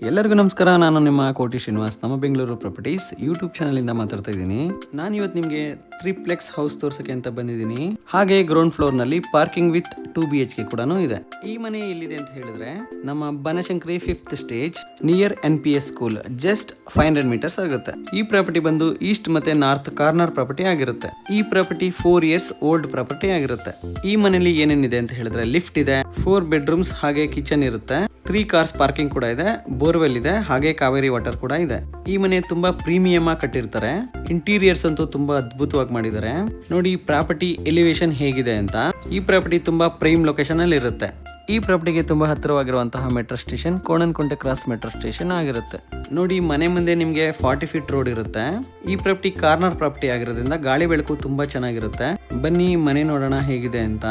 ಎಲ್ಲರಿಗೂ ನಮಸ್ಕಾರ. ನಾನು ನಿಮ್ಮ ಕೋಟಿ ಶ್ರೀನಿವಾಸ್, ನಮ್ಮ ಬೆಂಗಳೂರು ಪ್ರಾಪರ್ಟೀಸ್ ಯೂಟ್ಯೂಬ್ ಚಾನಲ್ ಇಂದ ಮಾತಾಡ್ತಾ ಇದ್ದೀನಿ. ನಾನು ಇವತ್ತು ನಿಮಗೆ ತ್ರಿಪ್ಲೆಕ್ಸ್ ಹೌಸ್ ತೋರ್ಸಕ್ಕೆ ಅಂತ ಬಂದಿದ್ದೀನಿ. ಹಾಗೆ ಗ್ರೌಂಡ್ ಫ್ಲೋರ್ ನಲ್ಲಿ ಪಾರ್ಕಿಂಗ್ ವಿತ್ 2 BHK ಕೂಡ ಇದೆ. ಈ ಮನೆ ಎಲ್ಲಿದೆ ಅಂತ ಹೇಳಿದ್ರೆ ನಮ್ಮ Banashankari 5th stage near NPS school, just 500 meters ಆಗುತ್ತೆ. ಈ ಪ್ರಾಪರ್ಟಿ ಬಂದು ಈಸ್ಟ್ ಮತ್ತೆ ನಾರ್ತ್ ಕಾರ್ನರ್ ಪ್ರಾಪರ್ಟಿ ಆಗಿರುತ್ತೆ. ಈ ಪ್ರಾಪರ್ಟಿ 4 years ಓಲ್ಡ್ ಪ್ರಾಪರ್ಟಿ ಆಗಿರುತ್ತೆ. ಈ ಮನೆಯಲ್ಲಿ ಏನೇನಿದೆ ಅಂತ ಹೇಳಿದ್ರೆ ಲಿಫ್ಟ್ ಇದೆ, 4 bedrooms ಹಾಗೆ ಕಿಚನ್ ಇರುತ್ತೆ, 3 cars ಪಾರ್ಕಿಂಗ್ ಕೂಡ ಇದೆ, ಬೋರ್ವೆಲ್ ಇದೆ, ಹಾಗೆ ಕಾವೇರಿ ವಾಟರ್ ಕೂಡ ಇದೆ. ಈ ಮನೆ ತುಂಬಾ ಪ್ರೀಮಿಯಂ ಆಗಿ ಕಟ್ಟಿರ್ತಾರೆ. ಇಂಟೀರಿಯರ್ಸ್ ಅಂತೂ ತುಂಬಾ ಅದ್ಭುತವಾಗಿ ಮಾಡಿದ್ದಾರೆ. ನೋಡಿ ಪ್ರಾಪರ್ಟಿ ಎಲಿವೇಶನ್ ಹೇಗಿದೆ ಅಂತ. ಈ ಪ್ರಾಪರ್ಟಿ ತುಂಬಾ ಪ್ರೈಮ್ ಲೊಕೇಶನ್ ಅಲ್ಲಿ ಇರುತ್ತೆ. ಈ ಪ್ರಾಪರ್ಟಿಗೆ ತುಂಬಾ ಹತ್ತಿರವಾಗಿರುವಂತಹ metro station Konanakunte cross metro station ಆಗಿರುತ್ತೆ. ನೋಡಿ ಮನೆ ಮುಂದೆ ನಿಮ್ಗೆ 40 feet ರೋಡ್ ಇರುತ್ತೆ. ಈ ಪ್ರಾಪರ್ಟಿ ಕಾರ್ನರ್ ಪ್ರಾಪರ್ಟಿ ಆಗಿರೋದ್ರಿಂದ ಗಾಳಿ ಬೆಳಕು ತುಂಬಾ ಚೆನ್ನಾಗಿರುತ್ತೆ. ಬನ್ನಿ ಮನೆ ನೋಡೋಣ ಹೇಗಿದೆ ಅಂತ.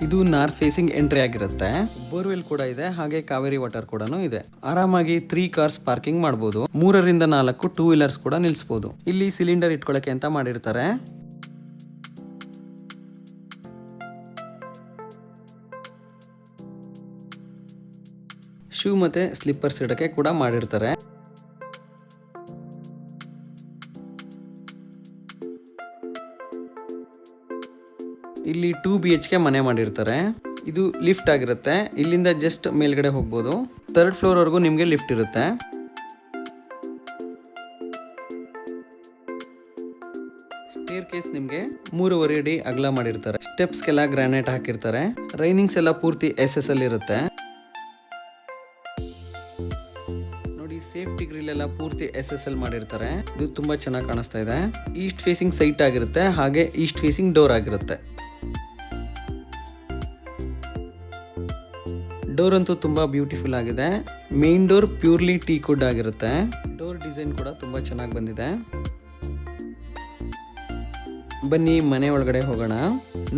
ಇದು ನಾರ್ತ್ ಫೇಸಿಂಗ್ ಎಂಟ್ರಿ ಆಗಿರುತ್ತೆ. ಬೋರ್ವೆಲ್ ಕೂಡ ಇದೆ, ಹಾಗೆ ಕಾವೇರಿ ವಾಟರ್ ಕೂಡ ಇದೆ. ಆರಾಮಾಗಿ 3 cars ಪಾರ್ಕಿಂಗ್ ಮಾಡಬಹುದು. 3 ರಿಂದ 4 2 wheelers ಕೂಡ ನಿಲ್ಲಿಸಬಹುದು. ಇಲ್ಲಿ ಸಿಲಿಂಡರ್ ಇಟ್ಕೊಳ್ಳಕ್ಕೆ ಅಂತ ಮಾಡಿರ್ತಾರೆ. ಶೂ ಮತ್ತೆ ಸ್ಲಿಪ್ಪರ್ಸ್ ಇಡಕ್ಕೆ ಕೂಡ ಮಾಡಿರ್ತಾರೆ. ಇಲ್ಲಿ 2 BHK ಮನೆ ಮಾಡಿರ್ತಾರೆ. ಇದು ಲಿಫ್ಟ್ ಆಗಿರುತ್ತೆ. ಇಲ್ಲಿಂದ ಜಸ್ಟ್ ಮೇಲ್ಗಡೆ ಹೋಗ್ಬೋದು. 3rd floor ವರೆಗೂ ನಿಮ್ಗೆ ಲಿಫ್ಟ್ ಇರುತ್ತೆ. ಸ್ಟೇರ್ ಕೇಸ್ ನಿಮ್ಗೆ 3.5 ಅಡಿ ಅಗಲ ಮಾಡಿರ್ತಾರೆ. ಸ್ಟೆಪ್ಸ್ಗೆಲ್ಲ ಗ್ರಾನೈಟ್ ಹಾಕಿರ್ತಾರೆ. ರೈನಿಂಗ್ಸ್ ಎಲ್ಲ ಪೂರ್ತಿ SSL ಇರುತ್ತೆ. ನೋಡಿ ಸೇಫ್ಟಿ ಗ್ರಿಲ್ ಎಲ್ಲ ಪೂರ್ತಿ SSL ಮಾಡಿರ್ತಾರೆ. ಇದು ತುಂಬಾ ಚೆನ್ನಾಗಿ ಕಾಣಿಸ್ತಾ ಇದೆ. ಈಸ್ಟ್ ಫೇಸಿಂಗ್ ಸೈಟ್ ಆಗಿರುತ್ತೆ, ಹಾಗೆ ಈಸ್ಟ್ ಫೇಸಿಂಗ್ ಡೋರ್ ಆಗಿರುತ್ತೆ. ಡೋರ್ ಅಂತೂ ತುಂಬಾ ಬ್ಯೂಟಿಫುಲ್ ಆಗಿದೆ. Main door purely teak wood ಆಗಿರುತ್ತೆ. ಡೋರ್ ಡಿಸೈನ್ ಕೂಡ ತುಂಬಾ ಚೆನ್ನಾಗಿ ಬಂದಿದೆ. ಬನ್ನಿ ಮನೆ ಒಳಗಡೆ ಹೋಗೋಣ.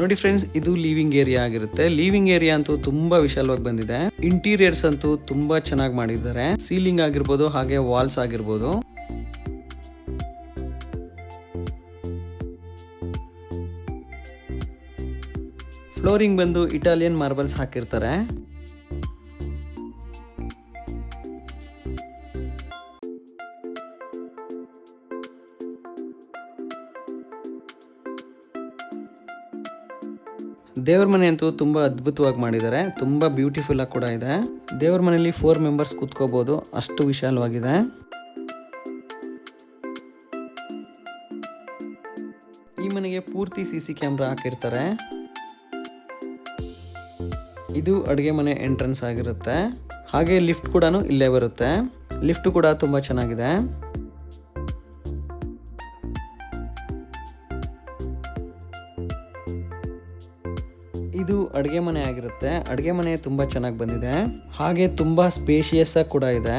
ನೋಡಿ ಫ್ರೆಂಡ್ಸ್, ಇದು ಲಿವಿಂಗ್ ಏರಿಯಾ ಆಗಿರುತ್ತೆ. ಲಿವಿಂಗ್ ಏರಿಯಾ ಅಂತೂ ತುಂಬಾ ವಿಶಾಲವಾಗಿ ಬಂದಿದೆ. ಇಂಟೀರಿಯರ್ಸ್ ಅಂತೂ ತುಂಬಾ ಚೆನ್ನಾಗಿ ಮಾಡಿದ್ದಾರೆ. ಸೀಲಿಂಗ್ ಆಗಿರ್ಬೋದು, ಹಾಗೆ ವಾಲ್ಸ್ ಆಗಿರ್ಬೋದು. ಫ್ಲೋರಿಂಗ್ ಬಂದು ಇಟಾಲಿಯನ್ ಮಾರ್ಬಲ್ಸ್ ಹಾಕಿರ್ತಾರೆ. ದೇವ್ರ ಮನೆ ಅಂತೂ ತುಂಬಾ ಅದ್ಭುತವಾಗಿ ಮಾಡಿದ್ದಾರೆ. ತುಂಬಾ ಬ್ಯೂಟಿಫುಲ್ ಆಗಿ ಕೂಡ ಇದೆ. ದೇವ್ರ ಮನೆಯಲ್ಲಿ 4 members ಕೂತ್ಕೋಬಹುದು, ಅಷ್ಟು ವಿಶಾಲವಾಗಿದೆ. ಈ ಮನೆಗೆ ಪೂರ್ತಿ CC ಕ್ಯಾಮ್ರಾ ಹಾಕಿರ್ತಾರೆ. ಇದು ಅಡುಗೆ ಮನೆ ಎಂಟ್ರೆನ್ಸ್ ಆಗಿರುತ್ತೆ. ಹಾಗೆ ಲಿಫ್ಟ್ ಕೂಡ ಇಲ್ಲೇ ಬರುತ್ತೆ. ಲಿಫ್ಟ್ ಕೂಡ ತುಂಬಾ ಚೆನ್ನಾಗಿದೆ. ಇದು ಅಡುಗೆ ಮನೆ ಆಗಿರುತ್ತೆ. ಅಡುಗೆ ಮನೆ ತುಂಬಾ ಚೆನ್ನಾಗಿ ಬಂದಿದೆ, ಹಾಗೆ ತುಂಬಾ ಸ್ಪೇಷಿಯಸ್ ಆಗಿ ಕೂಡ ಇದೆ.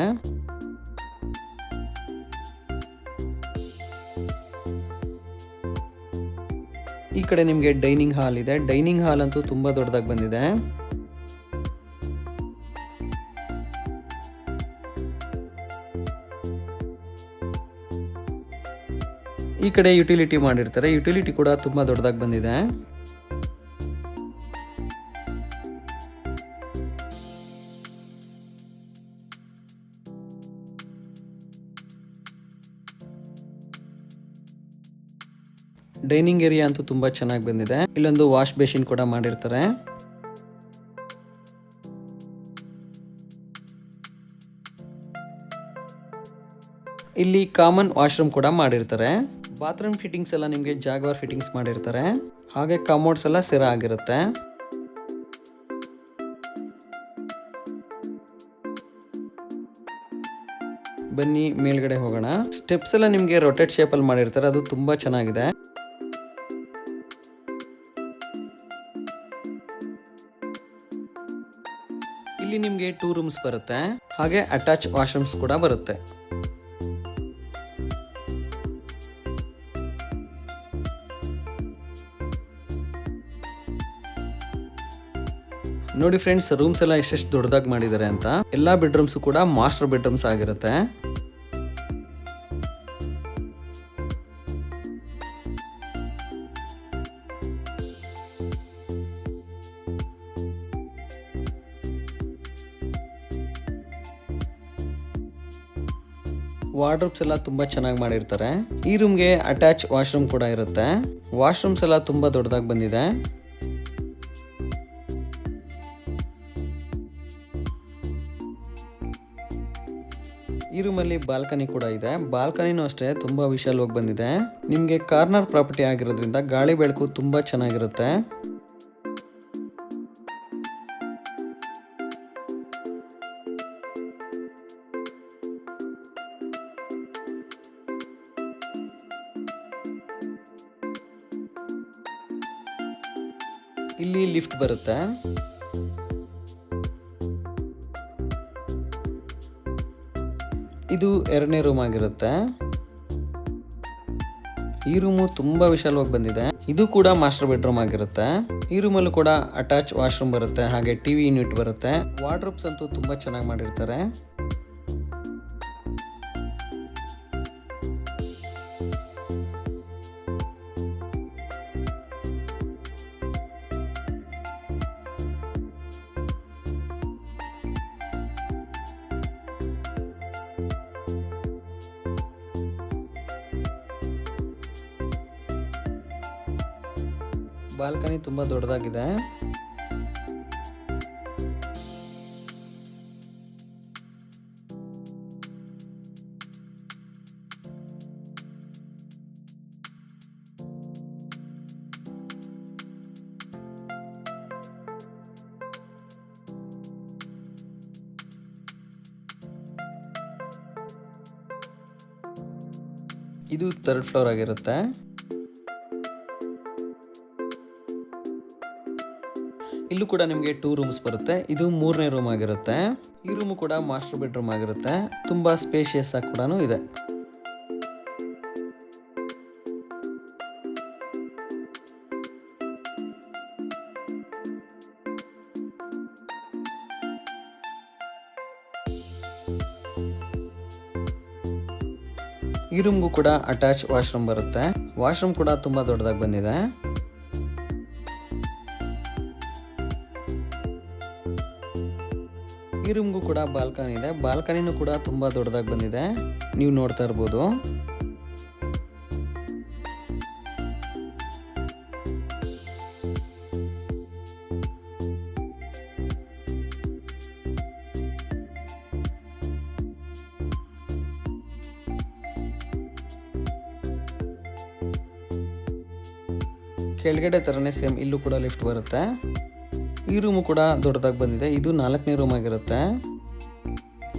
ಈ ಕಡೆ ನಿಮ್ಗೆ ಡೈನಿಂಗ್ ಹಾಲ್ ಇದೆ. ಡೈನಿಂಗ್ ಹಾಲ್ ಅಂತೂ ತುಂಬಾ ದೊಡ್ಡದಾಗಿ ಬಂದಿದೆ. ಈ ಕಡೆ ಯುಟಿಲಿಟಿ ಮಾಡಿರ್ತಾರೆ. ಯುಟಿಲಿಟಿ ಕೂಡ ತುಂಬಾ ದೊಡ್ಡದಾಗಿ ಬಂದಿದೆ. ಡೈನಿಂಗ್ ಏರಿಯಾ ಅಂತೂ ತುಂಬಾ ಚೆನ್ನಾಗಿ ಬಂದಿದೆ. ಇಲ್ಲೊಂದು ವಾಶ್ ಬೇಸಿನ್ ಕೂಡ ಮಾಡಿರ್ತಾರೆ. ಇಲ್ಲಿ ಕಾಮನ್ ವಾಶ್ರೂಮ್ ಕೂಡ ಮಾಡಿರ್ತಾರೆ. ಬಾತ್ರೂಮ್ ಫಿಟ್ಟಿಂಗ್ಸ್ ಎಲ್ಲ ನಿಮಗೆ ಜಾಗ್ವಾರ್ ಫಿಟ್ಟಿಂಗ್ಸ್ ಮಾಡಿರ್ತಾರೆ. ಹಾಗೆ ಕಮೋಡ್ಸ್ ಎಲ್ಲ ಸಿರ ಆಗಿರುತ್ತೆ. ಬನ್ನಿ ಮೇಲ್ಗಡೆ ಹೋಗೋಣ. ಸ್ಟೆಪ್ಸ್ ಎಲ್ಲ ನಿಮಗೆ ರೊಟೇಟ್ ಶೇಪ್ ಅಲ್ಲಿ ಮಾಡಿರ್ತಾರೆ. ಅದು ತುಂಬಾ ಚೆನ್ನಾಗಿದೆ. ಇಲ್ಲಿ ನಿಮ್ಗೆ 2 rooms ಬರುತ್ತೆ, ಹಾಗೆ ಅಟ್ಯಾಚ್ ವಾಶ್ರೂಮ್ಸ್ ಕೂಡ ಬರುತ್ತೆ. ನೋಡಿ ಫ್ರೆಂಡ್ಸ್, ರೂಮ್ಸ್ ಎಲ್ಲ ಎಷ್ಟೆಷ್ಟು ದೊಡ್ಡದಾಗಿ ಮಾಡಿದ್ದಾರೆ ಅಂತ. ಎಲ್ಲಾ ಬೆಡ್ರೂಮ್ಸ್ ಕೂಡ ಮಾಸ್ಟರ್ ಬೆಡ್ರೂಮ್ಸ್ ಆಗಿರುತ್ತೆ. ವಾರ್ಡ್ರೋಬ್ಸ್ ಎಲ್ಲ ತುಂಬಾ ಚೆನ್ನಾಗಿ ಮಾಡಿರ್ತಾರೆ. ಈ ರೂಮ್ಗೆ ಅಟ್ಯಾಚ್ ವಾಶ್ರೂಮ್ ಕೂಡ ಇರುತ್ತೆ. ವಾಶ್ರೂಮ್ಸ್ ಎಲ್ಲ ತುಂಬಾ ದೊಡ್ಡದಾಗಿ ಬಂದಿದೆ. ಈ ರೂಮಲ್ಲಿ ಬಾಲ್ಕನಿ ಕೂಡ ಇದೆ. ಬಾಲ್ಕನಿನೂ ಅಷ್ಟೇ ತುಂಬಾ ವಿಶಾಲವಾಗಿ ಬಂದಿದೆ. ನಿಮ್ಗೆ ಕಾರ್ನರ್ ಪ್ರಾಪರ್ಟಿ ಆಗಿರೋದ್ರಿಂದ ಗಾಳಿ ಬೆಳಕು ತುಂಬಾ ಚೆನ್ನಾಗಿರುತ್ತೆ. ಇಲ್ಲಿ ಲಿಫ್ಟ್ ಬರುತ್ತೆ. ಇದು ಎರಡನೇ ರೂಮ್ ಆಗಿರುತ್ತೆ. ಈ ರೂಮು ತುಂಬಾ ವಿಶಾಲವಾಗಿ ಬಂದಿದೆ. ಇದು ಕೂಡ ಮಾಸ್ಟರ್ ಬೆಡ್ರೂಮ್ ಆಗಿರುತ್ತೆ. ಈ ರೂಮಲ್ಲೂ ಕೂಡ ಅಟ್ಯಾಚ್ ವಾಶ್ರೂಮ್ ಬರುತ್ತೆ, ಹಾಗೆ ಟಿವಿ ಯೂನಿಟ್ ಬರುತ್ತೆ. ವಾರ್ಡ್ರೋಬ್ಸ್ ಅಂತೂ ತುಂಬಾ ಚೆನ್ನಾಗಿ ಮಾಡಿರ್ತಾರೆ. ಬಾಲ್ಕನಿ ತುಂಬಾ ದೊಡ್ಡದಾಗಿದೆ. ಇದು 3rd ಫ್ಲೋರ್ ಆಗಿರುತ್ತೆ. ಇಲ್ಲೂ ಕೂಡ ನಿಮಗೆ 2 ರೂಮ್ಸ್ ಬರುತ್ತೆ. ಇದು 3ನೇ ರೂಮ್ ಆಗಿರುತ್ತೆ. ಈ ರೂಮು ಕೂಡ ಮಾಸ್ಟರ್ ಬೆಡ್ರೂಮ್ ಆಗಿರುತ್ತೆ. ತುಂಬಾ ಸ್ಪೇಷಿಯಸ್ ಆಗಿ ಕೂಡ ಇದೆ. ಈ ರೂಮ್ಗೂ ಕೂಡ ಅಟ್ಯಾಚ್ ವಾಶ್ರೂಮ್ ಬರುತ್ತೆ. ವಾಶ್ರೂಮ್ ಕೂಡ ತುಂಬಾ ದೊಡ್ಡದಾಗಿ ಬಂದಿದೆ. ಈ ರೂಮ್ಗೂ ಕೂಡ ಬಾಲ್ಕನಿ ಇದೆ. ಬಾಲ್ಕನಿನೂ ಕೂಡ ತುಂಬಾ ದೊಡ್ಡದಾಗಿ ಬಂದಿದೆ. ನೀವು ನೋಡ್ತಾ ಇರ್ಬೋದು. ಕೆಳಗಡೆ ತರನೇ ಸೇಮ್ ಇಲ್ಲೂ ಕೂಡ ಲಿಫ್ಟ್ ಬರುತ್ತೆ. ಈ ರೂಮು ಕೂಡ ದೊಡ್ಡದಾಗಿ ಬಂದಿದೆ. ಇದು 4ನೇ ರೂಮ್ ಆಗಿರುತ್ತೆ.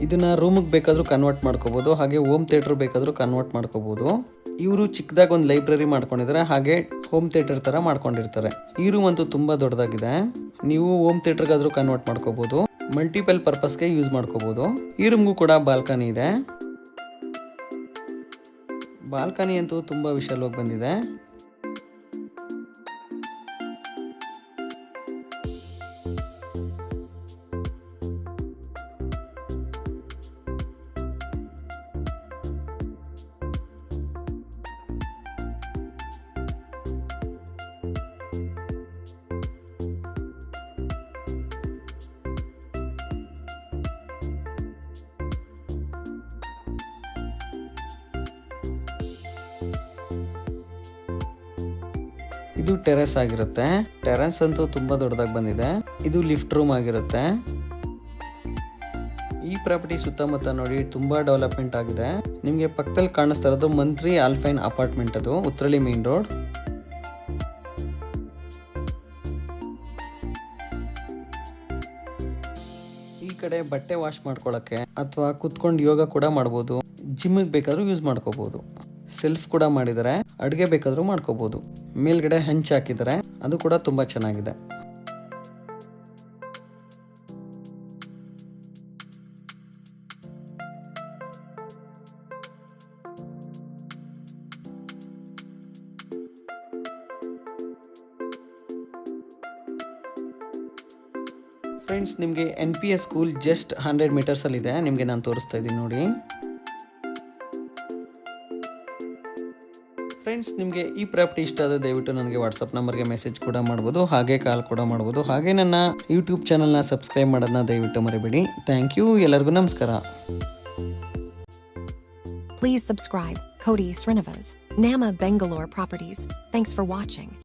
ಇದನ್ನ ರೂಮಿಗೆ ಬೇಕಾದರೂ ಕನ್ವರ್ಟ್ ಮಾಡ್ಕೋಬಹುದು, ಹಾಗೆ ಹೋಮ್ ಥಿಯೇಟರ್ ಬೇಕಾದರೂ ಕನ್ವರ್ಟ್ ಮಾಡ್ಕೋಬಹುದು. ಇವರು ಚಿಕ್ಕದಾಗಿ ಒಂದು ಲೈಬ್ರರಿ ಮಾಡ್ಕೊಂಡಿದ್ದಾರೆ, ಹಾಗೆ ಹೋಮ್ ಥಿಯೇಟರ್ ತರ ಮಾಡ್ಕೊಂಡಿರ್ತಾರೆ. ಈ ರೂಮ್ ಅಂತೂ ತುಂಬಾ ದೊಡ್ಡದಾಗಿದೆ. ನೀವು ಹೋಮ್ ಥಿಯೇಟರ್ಗಾದರೂ ಕನ್ವರ್ಟ್ ಮಾಡ್ಕೋಬಹುದು, ಮಲ್ಟಿಪಲ್ ಪರ್ಪಸ್ಗೆ ಯೂಸ್ ಮಾಡ್ಕೋಬಹುದು. ಈ ರೂಮ್ಗೂ ಕೂಡ ಬಾಲ್ಕನಿ ಇದೆ. ಬಾಲ್ಕನಿ ಅಂತೂ ತುಂಬಾ ವಿಶಾಲವಾಗಿ ಬಂದಿದೆ. ಇದು ಟೆರೆಸ್ ಆಗಿರುತ್ತೆ. ಟೆರೆಸ್ ಅಂತೂ ತುಂಬಾ ದೊಡ್ಡದಾಗಿ ಬಂದಿದೆ. ಇದು ಲಿಫ್ಟ್ ರೂಮ್ ಆಗಿರುತ್ತೆ. ಈ ಪ್ರಾಪರ್ಟಿ ಸುತ್ತಮುತ್ತ ನೋಡಿ ತುಂಬಾ ಡೆವಲಪ್ಮೆಂಟ್ ಆಗಿದೆ. ನಿಮಗೆ ಪಕ್ಕದಲ್ಲಿ ಕಾಣಿಸ್ತಾ ಇರೋದು ಮಂತ್ರಿ ಆಲ್ಫೈನ್ ಅಪಾರ್ಟ್ಮೆಂಟ್, ಅದು ಉತ್ರಳ್ಳಿ ಮೇನ್ ರೋಡ್. ಈ ಕಡೆ ಬಟ್ಟೆ ವಾಶ್ ಮಾಡ್ಕೊಳ್ಳೋಕ್ಕೆ ಅಥವಾ ಕುತ್ಕೊಂಡು ಯೋಗ ಕೂಡ ಮಾಡ್ಬೋದು. ಜಿಮ್ಗೆ ಬೇಕಾದ್ರೂ ಯೂಸ್ ಮಾಡ್ಕೋಬಹುದು. ಸೆಲ್ಫ್ ಕೂಡ ಮಾಡಿದ್ದಾರೆ. ಅಡುಗೆ ಬೇಕಾದ್ರೂ ಮಾಡ್ಕೋಬಹುದು. ಮೇಲ್ಗಡೆ ಹಂಚ್ ಹಾಕಿದ್ದಾರೆ, ಅದು ಕೂಡ ತುಂಬಾ ಚೆನ್ನಾಗಿದೆ. ಫ್ರೆಂಡ್ಸ್, ನಿಮಗೆ NPS ಸ್ಕೂಲ್ ಜಸ್ಟ್ 100 ಮೀಟರ್ಸ್ ಅಲ್ಲಿ ಇದೆ. ನಿಮಗೆ ನಾನು ತೋರಿಸ್ತಾ ಇದ್ದೀನಿ ನೋಡಿ. ಫ್ರೆಂಡ್ಸ್, ನಿಮಗೆ ಈ ಪ್ರಾಪರ್ಟಿ ಇಷ್ಟ ಆದರೆ ದಯವಿಟ್ಟು ನನಗೆ ವಾಟ್ಸಪ್ ನಂಬರ್ಗೆ ಮೆಸೇಜ್ ಕೂಡ ಮಾಡ್ಬೋದು, ಹಾಗೆ ಕಾಲ್ ಕೂಡ ಮಾಡ್ಬೋದು. ಹಾಗೆ ನನ್ನ ಯೂಟ್ಯೂಬ್ ಚಾನಲ್ನ ಸಬ್ಸ್ಕ್ರೈಬ್ ಮಾಡೋದನ್ನ ದಯವಿಟ್ಟು ಮರಿಬೇಡಿ. Thank you. ಎಲ್ಲರಿಗೂ ನಮಸ್ಕಾರ. Please subscribe. Cody Srinivas, Nama Bangalore Properties. Thanks for watching.